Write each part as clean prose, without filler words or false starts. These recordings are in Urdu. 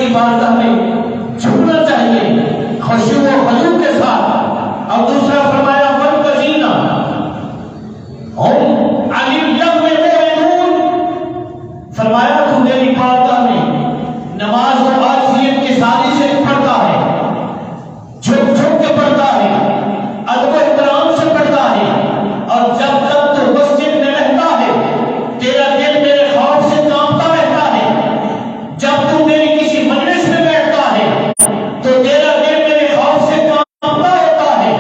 کی بارگاہ میں جھکنا چاہیے خشوع و خضوع کے ساتھ۔ اور دوسرا فرمایا والذین ہم علی اللغو معرضون، فرمایا تو میری بارگاہ میں نماز و عاجزیت کی ساری سے پڑھتا ہے، جھک جھک کے پڑھتا ہے، ادب و احترام سے پڑھتا ہے، اور جب تک تو مسجد میں رہتا ہے تیرا دل میرے خوف سے کانپتا رہتا ہے، جب تو میری کسی مجلس میں بیٹھتا ہے تو تیرا دل میرے خوف سے کانپتا ہوتا ہے،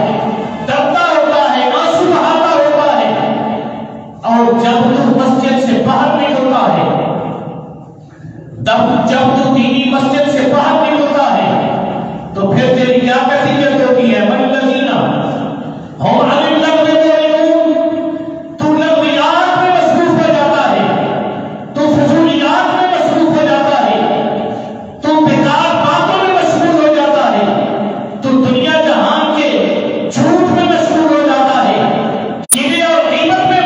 ڈرتا ہوتا ہے، آنسو بہاتا ہوتا ہے، اور جب تو مسجد سے باہر نکلتا ہے، جب تو دینی مسجد سے باہر نکلتا ہے تو پھر تیری کیا کیفیت ہوتی ہے؟ والذین ہم علی اللغو معرضون، تو لغویات میں مصروف ہو جاتا ہے، تو فضولیات میں مصروف ہو جاتا ہے، تو بیکار باتوں میں مشغول ہو جاتا ہے، تو دنیا جہان کے جھوٹ میں مشغول ہو جاتا ہے، گرے اور غیبت میں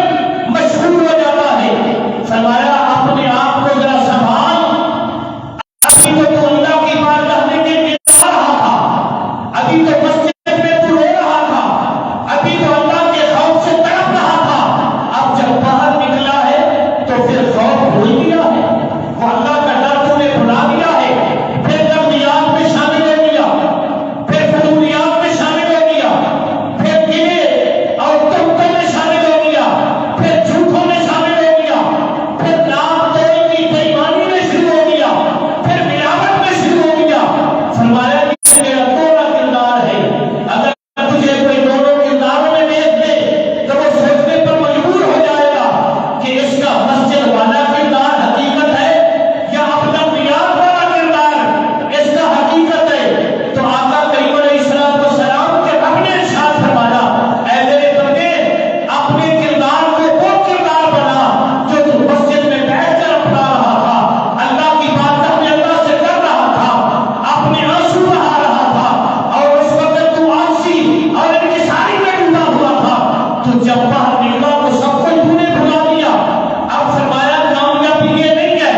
مشغول ہو جاتا ہے۔ فرمایا اپنے آپ کو ذرا سنبھال، ابھی تو تو اللہ کی بارگاہ میں گڑگڑا رہا تھا، ابھی تو مسجد میں تو رو رہا تھا، ابھی تو اللہ کے خوف سے تڑپ رہا تھا، اب جب باہر نکلا ہے تو پھر خوف بھول گیا ہے، وہ اللہ کا ڈر تو نے بھلا دیا ہے، پھر لغویات میں شامل ہو گیا، پھر فضولیات میں شامل ہو گیا، پھر گرے اور تہمتوں میں شامل ہو گیا، پھر جھوٹوں میں شامل ہو گیا، پھر نام توڑ کی بےایمانی میں شروع ہو گیا، پھر ملاوٹ میں شروع ہو گیا۔ فرمایا یہ میرا دوہرا کردار ہے، اگر تجھے کوئی دونوں کرداروں میں دیکھ لے تو وہ سوچنے پر مجبور ہو جائے گا کہ اس کا مسجد والا کردار حقیقت ہے یا اپنا لغویات والا کردار اس کا حقیقت ہے۔ تو آقا کریم علیہ السلام کے اپنے ارشاد فرمایا اے میرے بندے اپنے کردار کو وہ کردار بنا جو تو مسجد میں بیٹھ کر اپنا رہا تھا، اللہ کی بارگاہ میں اللہ سے کر رہا تھا، اپنے آنسو بہا رہا تھا، اور اس وقت تو آنسی اور انکساری میں ڈوبا ہوا تھا، تو جب باہر نکلا تو سب کچھ تو نے بھلا دیا۔ اب فرمایا کامیابی یہ نہیں ہے،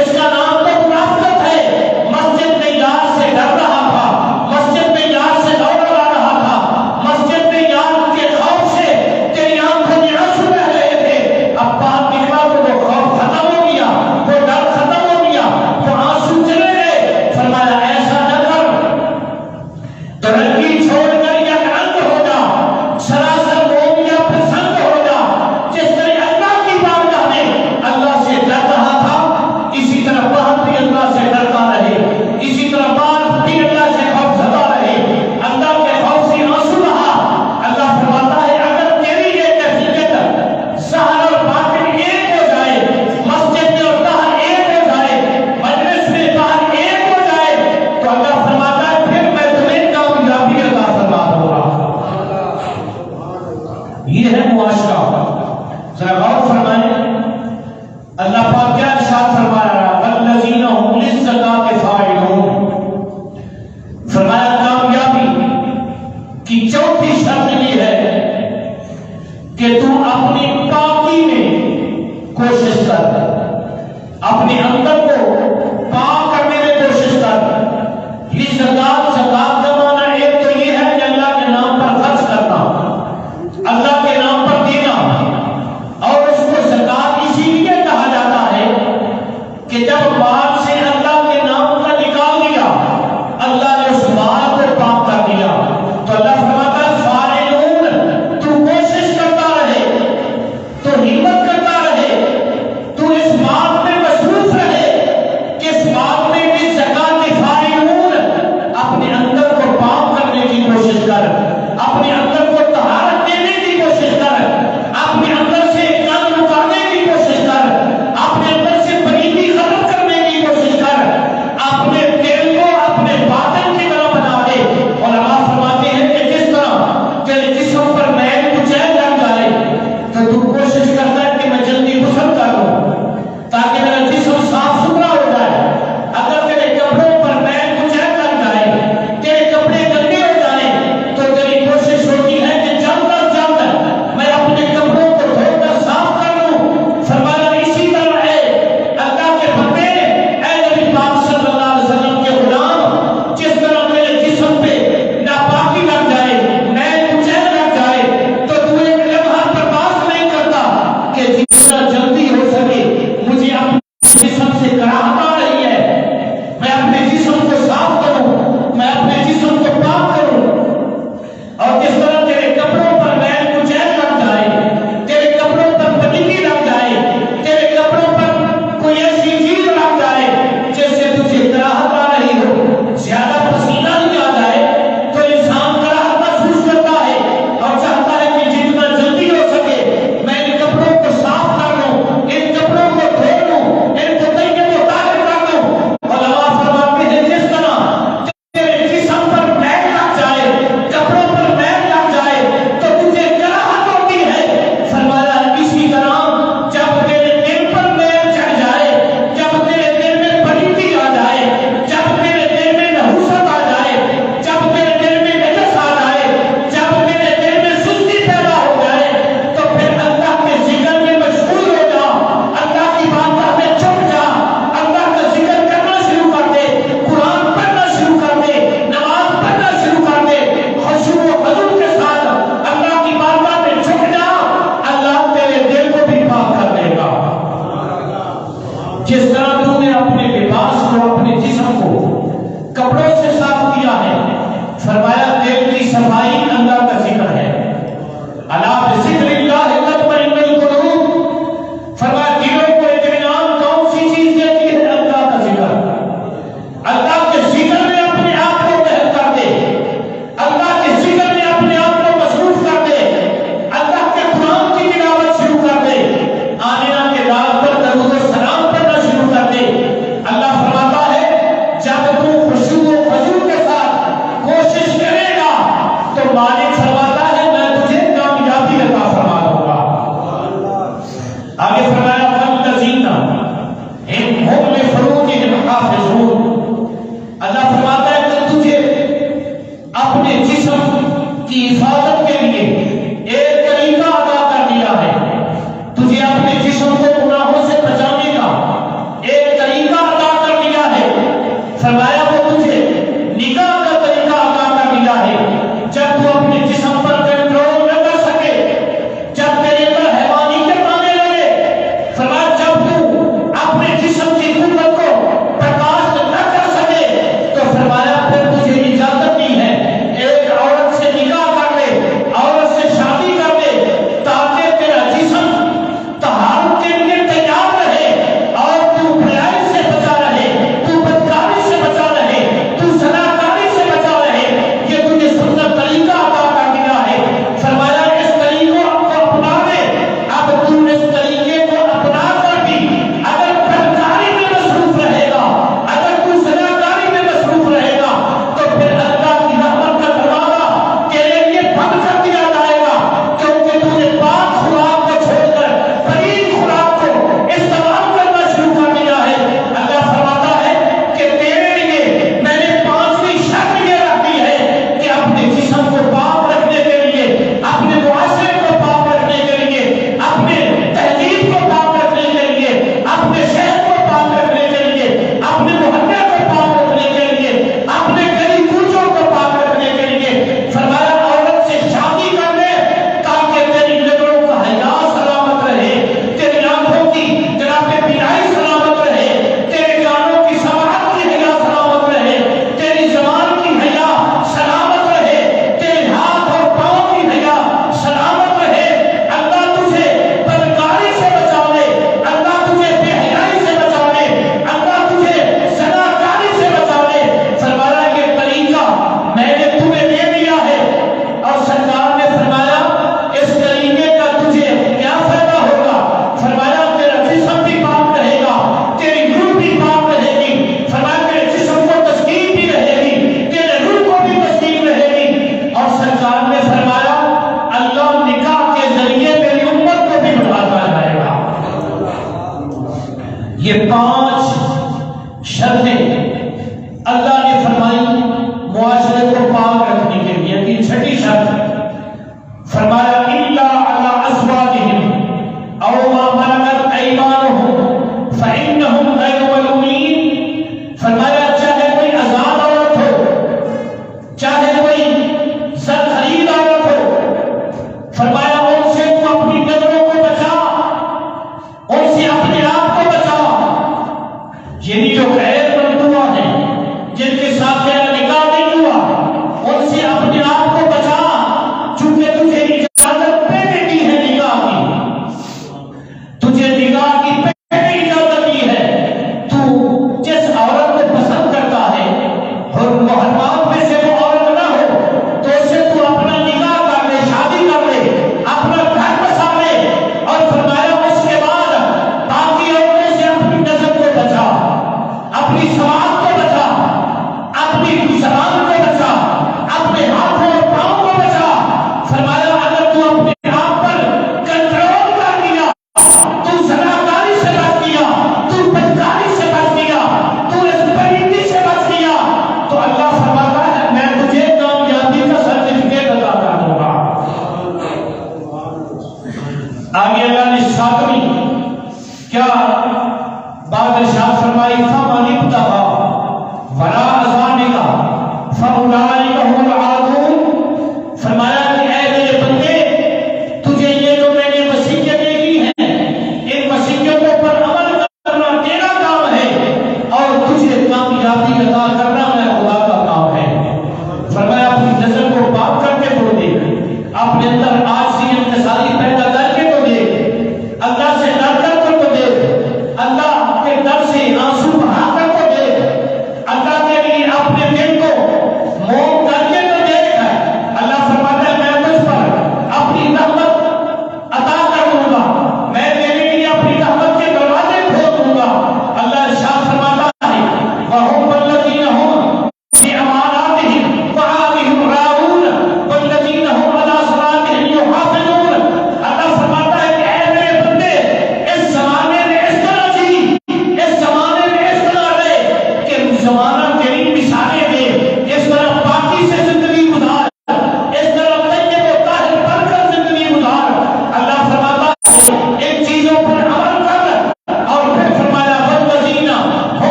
اس کا نام تو منافقت ہے۔ مسجد میں یار سے ڈر رہا تھا، مسجد میں یار سے دوڑ لگا رہا تھا، مسجد میں یار کے خوف سے تیری آنکھوں میں آنسو بہ رہے تھے، اب باہر نکلا تو وہ خوف ختم ہو گیا، وہ ڈر ختم ہو گیا، وہ آنسو چلے گئے۔ فرمایا ایسا نہ کر، ترقی چھوڑ کر یا رنگ ہو جا، سراسر موم یا پھر سنگ ہو جا۔ جس طرح اللہ کی بارگاہ میں اللہ سے ڈر رہا تھا اسی طرح باہر بھی اللہ سے ڈرتا رہے، اسی طرح باہر بھی اللہ سے خوف زدہ رہے، اللہ کے خوف سے آنسو بہا۔ اللہ فرماتا ہے اگر تیری یہ کیفیت ظاہر اور باطن ایک ہو جائے، مسجد میں اور باہر ایک ہو جائے، مجلس میں باہر ایک ہو جائے، تو اللہ فرماتا ہے پھر میں تمہیں کامیابی عطا فرما دوں گا۔ یہ ہے معاشرہ۔ ذرا غور فرمائیں اللہ پاک کیا ارشاد فرما رہا ہے والذین هم للزکاۃ فاعلون۔ فرمایا کامیابی کی چوتھی شرط یہ ہے کہ تو اپنی پاکی میں کوشش کر، اپنے اندر کو پاک کرنے میں کوشش کر۔ یہ زکات کا معنی ایک تو یہ ہے کہ اللہ کے نام پر خرچ کرنا، اللہ کے نام پر دینا، اور اس کو زکات اسی لیے کہا جاتا ہے کہ جب مال سے اللہ کے نام کا نکال دیا، اللہ نے اس مال کو پاک کر دیا، تو اللہ فرماتا ہے فاعلون، تو کوشش کرتا رہے، تو ہمت کرتا رہے، تو اس بات میں مصروف رہے کہ اس بات میں بھی زکات فاعلون، اپنے اندر کو پاک کرنے کی کوشش کر، اپنے اندر کو طہارت دینے کی کوشش کر، اپنے اندر سے کل مکانے کی کوشش کر، اپنے اندر سے بریدی ختم کرنے کی کوشش فرمایا وہ تجھے نکاح کا طریقہ عطا کر دیا ہے جب تو اپنے جسم پر کنٹرول نہ کر سکے، جب تیرے اندر حیوانیت آنے لگے، فرمایا جب تو اپنے جسم کی قوت کو برداشت نہ کر سکے، تو فرمایا پھر تجھے اجازت دی ہے ایک عورت سے نکاح کر لے، عورت سے شادی کر لے، تاکہ تیرا جسم طہارت کے لیے تیار رہے اور تو برائی سے بچا رہے، تو بدکاری سے بچا رہے، تو زناکاری سے بچا رہے۔ یہ تجھے سنت طریقہ عطا کر دیا ہے۔ فرمایا اس طریقے کو اپنا لے۔ اب تو اس طریقے کو اپنا کر بھی اگر بدکاری میں مصروف رہے گا، اگر تو زناکاری میں مصروف رہے گا، تو پھر اللہ کی رحمت کا دروازہ تیرے لیے بند کر دیا جائے گا، کیونکہ تو نے پاک خوراک کو چھوڑ کر پلید خوراک کو استعمال کرنا شروع کر دیا ہے۔ اللہ فرماتا ہے کہ تیرے لیے میں نے 5ویں شرط یہ رکھی ہے کہ اپنے جسم کو پاک رکھنے کے لیے، اپنے معاشرے کو پاک رکھنے کے لیے، اپنے تہذیب کو پاک رکھنے کے لیے، اپنے شہر کو پاک رکھنے کے لیے، اپنے محلے کو پاک رکھنے کے لیے، اپنے گلی کوچوں کو پاک رکھنے کے لیے، فرمایا عورت سے شادی کر لے تاکہ تیری نظروں کا حیا سلامت رہے، تیری آنکھوں کی جناب بینائی سلامت رہے، تیرے کانوں کی سماعت کی حیا سلامت رہے، تیری زبان کی حیا سلامت رہے، تیرے ہاتھ اور پاؤں کی حیا سلامت رہے۔ اللہ تجھے بدکاری سے بچا لے، اللہ تجھے بے حیائی سے بچا لے، اللہ تجھے زناکاری سے بچا لے۔ فرمایا یہ طریقہ میں نے تمہیں دے دیا ہے، اور سرکار نے فرمایا اس طریقے کا تجھے کیا فائدہ ہوگا؟ فرمایا تیرا جسم بھی پاک رہے گا، تیری روح بھی پاک رہے گی، فرمایا تیرے جسم کو تسکین بھی رہے گی، تیرے روح کو بھی تسکین رہے گی، اور سرکار نے فرمایا اللہ نکاح کے ذریعے میری امت کو بھی بڑھاتا جائے گا۔ یہ 5 شرطیں اللہ نے فرمائی معاشرے کو پاک رکھنے کے لیے۔ کہ 6ٹھی شرط فرمایا الا علی ازواجہم او ما ملکت ایمانہم فانہم غیر ملومین۔ فرمایا چاہے کوئی آزاد عورت ہو، چاہے کوئی زر خرید عورت ہو، فرمایا ان سے تو اپنی نظروں کو بچا، ان سے اپنے آپ کو بچا۔ یعنی جو غیر مردوہ ہیں، جن کے ساتھ تیرا نکاح نہیں ہوا، ان سے اپنے آپ کو بچا، چونکہ تجھے اجازت پہلے دی ہے نکاح کی، تجھے نکاح کی پہلے اجازت دی ہے۔ تو جس عورت کو پسند کرتا ہے اور محرمات میں سے وہ عورت نہ ہو، تو اسے تو اپنا نکاح کر لے، شادی کر لے، اپنا گھر بسا لے، اور فرمایا اس کے بعد باقی عورتوں سے اپنی نظر کو بچا، اپنی سماعت کو بچا، اپنی زبان کو بچا، اپنے ہاتھوں اور پاؤں کو بچا۔ فرمایا اگر تو اپنے آپ پر کنٹرول کر لیا، تو زناکاری سے بچ گیا، تو بدکاری سے بچ گیا، تو اس پلیتی سے بچ گیا، تو اللہ فرماتا ہے میں تجھے کامیابی کا سرٹیفکیٹ عطا کر دوں گا۔ آگے اللہ نے 7ویں کیا بات ارشاد فرمائی؟ فمن ابتغى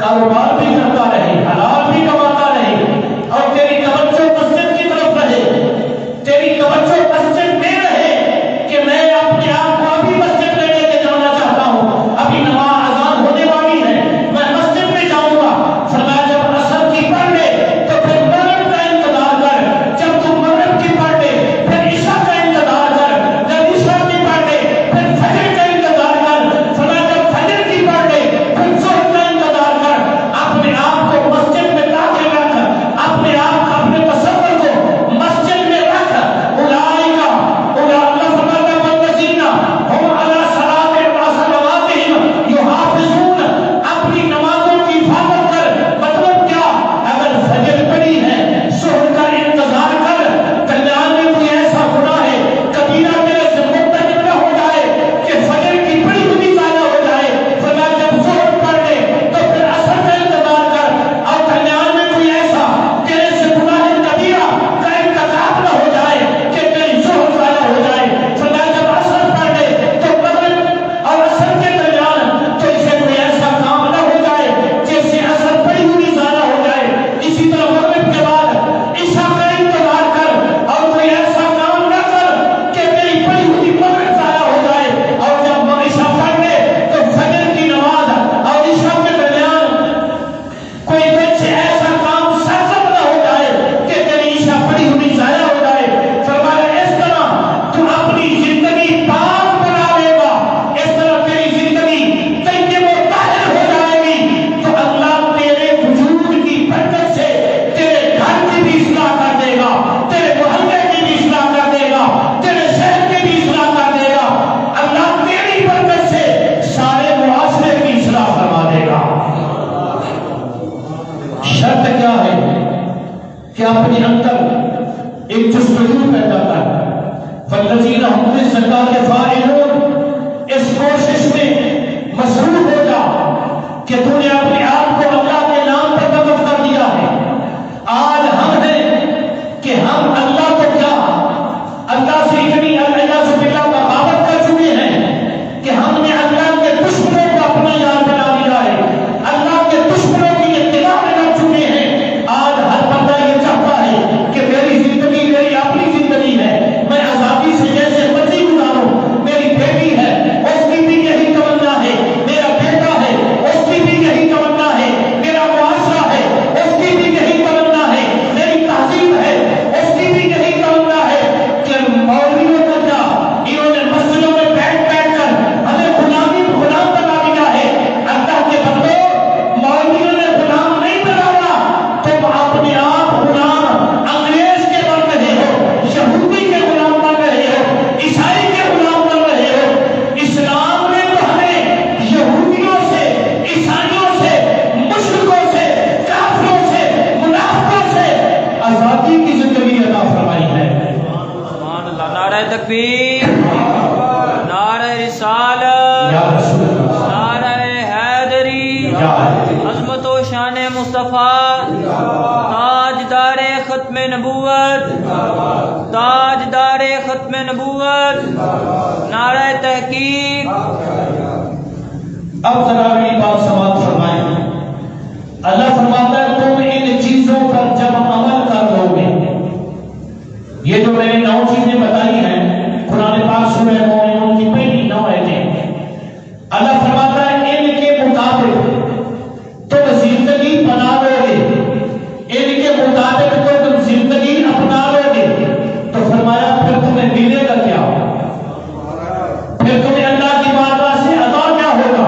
کاروبار بھی کرتا رہے، حلال بھی کماتا رہے، اور تیری توجہ مسجد کی طرف رہے، تیری توجہ مسجد میں رہے کہ میں اپنے آپ کو ابھی مسجد میں لے کے جانا چاہتا ہوں، ابھی نماز اذان ہونے والی ہے، میں مسجد میں جاؤں گا۔ فرمایا جب عصر کی پڑھ لے تو پھر مغرب کا انتظار کر، جب تم مغرب کی پڑھ لے پھر عشاء کا انتظار کر، جب عشاء کی پڑھ لے پھر فجر کا انتظار کر، فرمایا جب فجر کی پڑھ لے پھر ظہر کا انتظار کر۔ اپنے آپ کو مسجد میں داخل رکھ، اپنے آپ کو، اپنے تصور کو مسجد میں رکھ۔ اللہ فرماتا ہے والذین هم علی صلاتهم وصلواتهم یحافظون، اپنی نمازوں کی حفاظت کر۔ مطلب کیا؟ اگر فجر پڑی ہے ظہر کا انتظار کر، درمیان میں کوئی ایسا گناہ ہے کبیرہ تیرے سے مرتکب نہ ہو جائے کہ فجر کی پڑی ہوئی ضائع ہو جائے۔ فرمایا جب ظہر پڑھ لے تو پھر عصر کا انتظار کر، اور درمیان میں کوئی ایسا تیرے سے گناہ کبیرہ کا ارتکاب نہ ہو جائے کہ تیری ظہر ضائع ہو جائے۔ فرمایا جب عصر پڑھ لے تو مغرب اور عصر کے درمیان تو اسے کوئی ایسا کام نہ ہو جائے جیسے عصر پڑی ہوئی ضائع ہو جائے۔ اسی طرح مغرب کے بعد عشاء کا انتظار کر، اور کوئی ایسا کام نہ کر کہ تیری پڑی ہوئی مغرب ضائع ہو جائے۔ اور جب عشاء پڑھ لے تو فجر کی نماز اور عشاء کے درمیان کوئی تجھ سے ایسا کام سرزد نہ ہو جائے کہ تیری عشاء پڑی ہوئی ضائع ہو جائے۔ فرمایا اس طرح تو اپنی زندگی پاک بنا لے گا، اس طرح تیری زندگی طیب و طاہر ہو جائے گی، تو اللہ تیرے وجود کی برکت سے تیرے گھر کی بھی اصلاح کر دے گا، تیرے محلے کی بھی اصلاح کر دے گا، تیرے شہر کی بھی اصلاح کر دے گا۔ اللہ تیری برکت سے سارے معاشرے کی اصلاح فرما دے گا۔ شرط کیا ہے کہ اپنے اندر ایک جستجو پیدا کر۔ والذین هم للزکاۃ فاعلون، اس کوشش میں مصروف ہو جا کہ تو نے اپنے آپ کو اللہ کے نام پر وقف کر دیا ہے۔ آج ہم ہیں کہ ہم اللہ کو کیا، اللہ سے اتنی الیاذ باللہ بغاوت کر چکے ہیں کہ ہم نے اللہ کے دشمنوں کو اپنا یار بنا لیا ہے، اللہ کے دشمنوں کی اتباع میں لگ چکے ہیں۔ آج ہر بندہ یہ چاہتا ہے کہ میری زندگی میری اپنی زندگی ہے، میں آزادی سے جیسے مرضی گزاروں۔ میری بیٹی ہے اس کی بھی یہی تمنا ہے، میرا بیٹا ہے اس کی بھی یہی تمنا ہے، میرا معاشرہ ہے اس کی بھی یہی تمنا ہے، میری تہذیب ہے اس کی بھی یہی تمنا ہے کہ مولویوں کو کیا انہوں نے مسجدوں میں بیٹھ بیٹھ کر ہمیں غلام بنا دیا ہے۔ اللہ کے بندو، مولویوں نے غلام نہیں بنایا، تم اپنے آپ غلام انگریز کے بن رہے ہو، یہودی کے غلام بن رہے ہو، عیسائی کے غلام بن رہے ہو۔ اسلام نے تو ہمیں یہودیوں سے، عیسائیوں سے، مشرکوں سے، کافروں سے، منافقوں سے آزادی کی زندگی عطا فرمائی ہے۔ سبحان اللہ، نعرہ تکبیر، نعرہ رسالت، یا رسول اللہ، نعرہ حیدری، یا حیدری، عظمت و شان مصطفیٰ، تاجدار ختم نبوت، تاجدار ختم نبوت، نعرہ تحقیق۔ اب ذرا میری بات سماعت فرمائیں۔ اللہ فرماتا ہے تم ان چیزوں پر جب عمل کر لو گے، یہ جو میں نے 9 چیزیں بتائی ہیں قرآن پاک سورہ مومنون کی پہلی 9 آیتیں، اللہ فرماتا ہے ان کے مطابق تم زندگی بنا لو گے، ان کے مطابق تم زندگی اپنا لو گے، تو فرمایا پھر تمہیں ملے گا کیا؟ پھر تمہیں اللہ کی بارگاہ سے عطا کیا ہوگا؟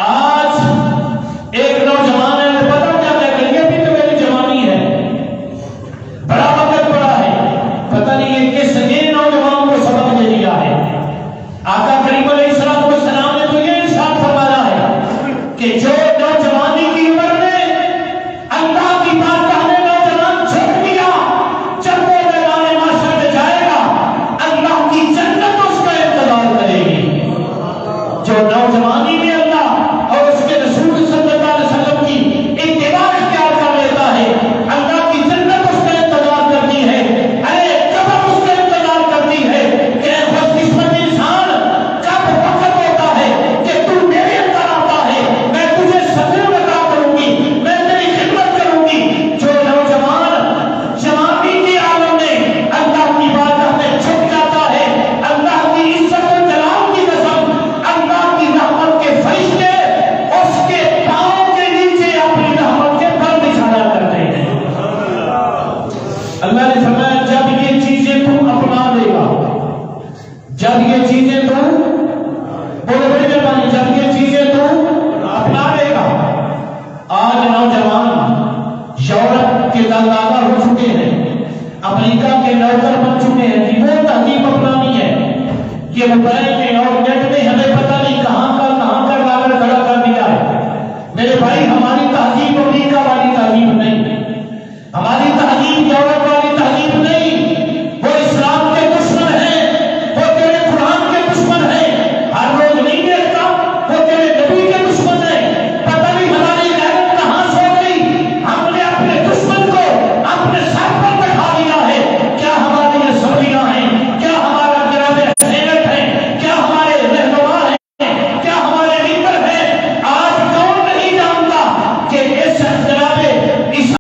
آج ایک نوجوان ہے، وہ پتہ کیا ہے کہ یہ بھی تو میری جوانی ہے، بڑا وقت پڑا ہے، پتہ نہیں یہ کس آگاہ ہو چکے ہیں، امریکہ کے نوکر بن چکے ہیں کہ وہ تہذیب اپنانی ہے کہ موبائل میں اور نیٹ میں ہمیں پتہ نہیں کہاں کا ڈالر کھڑا کر دیا ہے۔ میرے بھائی، ہماری تہذیب امریکہ